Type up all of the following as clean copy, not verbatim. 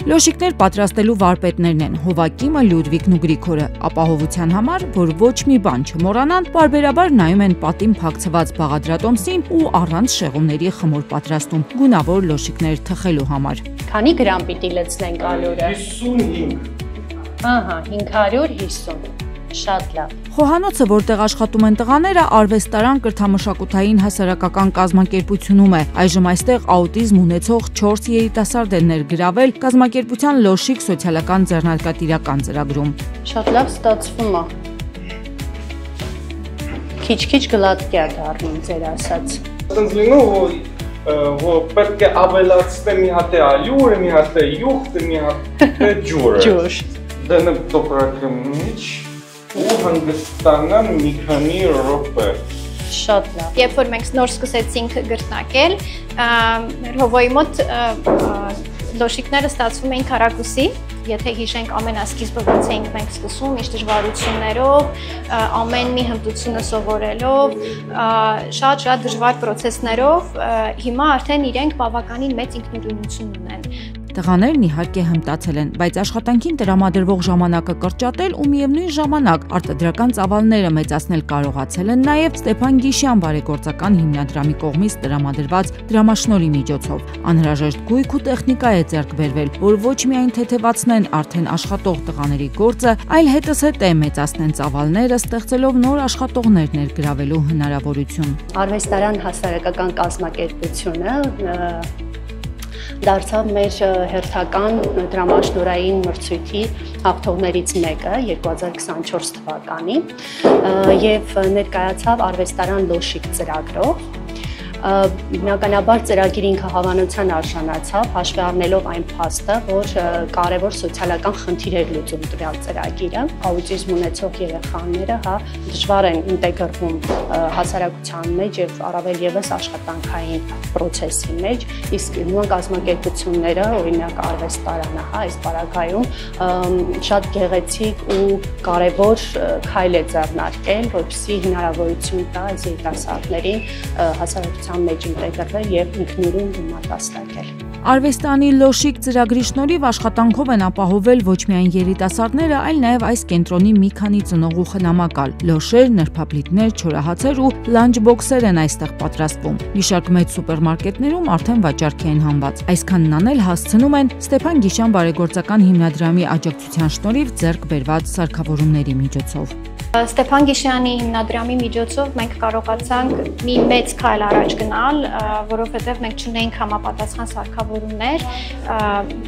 Լոշիկներ պատրաստելու վարպետներն են Հովակիմը, Լյուդվիգն ու Գրիգորը, ապահովության համար, որ ոչ մի բան չմոռանան, պարբերաբար նայում են պատին փակցված բաղադրատոմսին ու առանց շեղումների խմոր պատրաստում գունավոր լոշիկներ թխելու համար։ Քանի գրամ պիտի լցնենք ալյուրը։ 55։ Ահա, 550։ Շատ լավ։ Խոհանոցը, որտեղ աշխատում են տղաները, արվեստարան կրթամշակութային հասարակական կազմակերպությունում է։ Այժմ այստեղ աուտիզմ ունեցող 4 երիտասարդ են ներգրավել կազմակերպության Լոշիկ սոցիալական ձեռնարկատիրական ծրագրում։ Շատ լավ ստացվում է։ Քիչ-քիչ գլատկի է դառնում ձեր ասած։ Այդպես լինում, որ պետք է ավելացնեմ մի հատ ալյուրը, մի հատ յուղ, մի հատ ջուրը։ Ջուր։ Դնեմ տոպրակը միջ ու հանգստանամ մի քանի րոպե։ Շատ լավ։ Երբ որ մենք նոր սկսեցինք գրտնակել, մեր հովոյի մոտ լոշիկները ստացվում էին քառակուսի, եթե հիշենք ամենասկիզբը ոնց էինք մենք սկսում, ինչ դժվարություններով, ամեն մի հմտությունը սովորելով, շատ դժվար պրոցեսներով, հիմա արդեն իրենք բավականին մեծ ինքնուրույնություն ունեն։ Տղաներն իհարկե հմտացել են, բայց աշխատանքին տրամադրվող ժամանակը կրճատել ու միևնույն ժամանակ արտադրական ծավալները մեծացնել կարողացել են նաև Ստեփան Գիշյան բարեգործական հիմնադրամի կողմից տրամադրված դրամաշնորհի միջոցով։ Անհրաժեշտ գույք ու տեխնիկա է ձեռք բերվել, որ ոչ միայն թեթևացնեն արդեն աշխատող տղաների գործը, այլ հետզհետե մեծացնեն ծավալները, ստեղծելով նոր աշխատողներ ներգրավելու հնարավորություն։ Արվեստարան հասարակական կազմակերպությունը դարձավ մեր հերթական դրամաշնորհային մրցույթի հաղթողներից մեկը 2024 թվականին եւ ներկայացավ արվեստարան Լոշիկ ծրագրով։ Բնականաբար ծրագիրը ինքը հավանության արժանացավ, հաշվի առնելով այն փաստը, որ կարևոր սոցիալական խնդիրեր լուծում տվյալ ծրագիրը, աուտիզմ ունեցող երեխաները դժվար են ինտեգրվում հասարակության մեջ եւ առավել եւս աշխատանքային process-ի մեջ, իսկ նույն կազմակերպությունները, օրինակ արվեստարանը, այս պարագայում շատ գեղեցիկ ու կարևոր քայլ է ձեռնարկել, որպեսզի հնարավորություն տա այս երիտասարդներին հասարակության մեջ ինտեգրվել եւ ինքնուրույն դիմացկել։ Արվեստանի Լոշիկ ծրագրի շնորհիվ աշխատանքով են ապահովել ոչ միայն երիտասարդները, այլ նաև այս կենտրոնի մի քանի ծնողու խնամակալ։ Լոշեր, նրբաբլիթներ, չորահացեր ու լանչբոքսեր են այստեղ պատրաստվում։ Մի շարք մեծ սուպերմարկետներում արդեն վաճառքի են հանված։ Այսքանն անել հասցնում են Ստեփան Գիշյան բարեգործական հիմնադրամի աջակցության շնորհիվ ձեռք բերված սարքավորումների միջոցով։ Ստեփան Գիշյանի հիմնադրամի միջոցով մենք կարողացանք մի մեծ քայլ առաջ գնալ, որովհետև մենք չունեինք համապատասխան սարքավորումներ,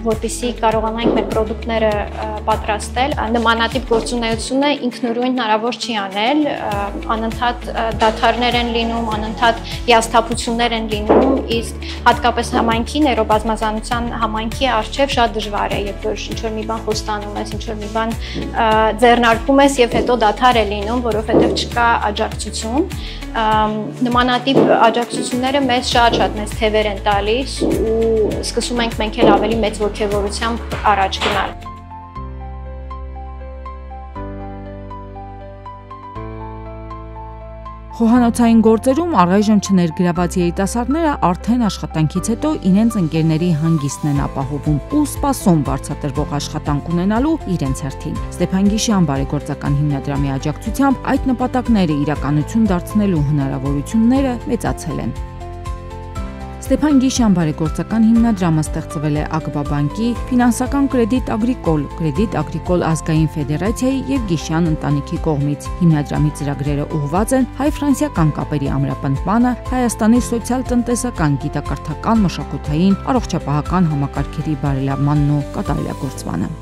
որպեսզի կարողանանք մեր պրոդուկտները պատրաստել։ Նմանատիպ գործունեությունը ինքնուրույն հնարավոր չի անել, անընդհատ դադարներ են լինում, անընդհատ հիասթափություններ են լինում, իսկ հատկապես համայնքի ներոբազմազանության համայնքի առջև շատ դժվար է, երբ որ ինչ-որ մի բան խոստանում ես, ինչ-որ մի բան ձեռնարկում ես եւ հետո դադար է լինում, որովհետև չկա աջակցություն։ Նմանատիպ աջակցությունները մեզ շատ մեծ թևեր են տալիս ու սկսում ենք մենք էլ ավելի մեծ ոգևորությամբ առաջ գնալ։ Խոհանոցային գործերում առայժմ չներգրաված երիտասարդները արդեն աշխատանքից հետո իրենց ընկերների հանգիստն են ապահովում ու սպասում բարձրատրվող աշխատանք ունենալու իրենց հերթին։ Ստեփան Գիշյան բարեգործական հիմնադրամի աջակցությամբ այդ նպատակները իրականություն դարձնելու հնարավորությունները մեծացել են։ Ստեփան Գիշյան բարեգործական հիմնադրամը ստեղծվել է ԱԿԲԱ բանկի, Ֆինանսական կրեդիտ ագրիկոլ ազգային ֆեդերացիայի եւ Գիշյան ընտանիքի կողմից։ Հիմնադրամի ծրագրերը ուղղված են հայ-ֆրանսիական կապերի ամրապնդմանը, Հայաստանի սոցիալ-տնտեսական, գիտակրթական, մշակութային, առողջապահական համակարգերի բարելավմանն ու կատարելագործմանը։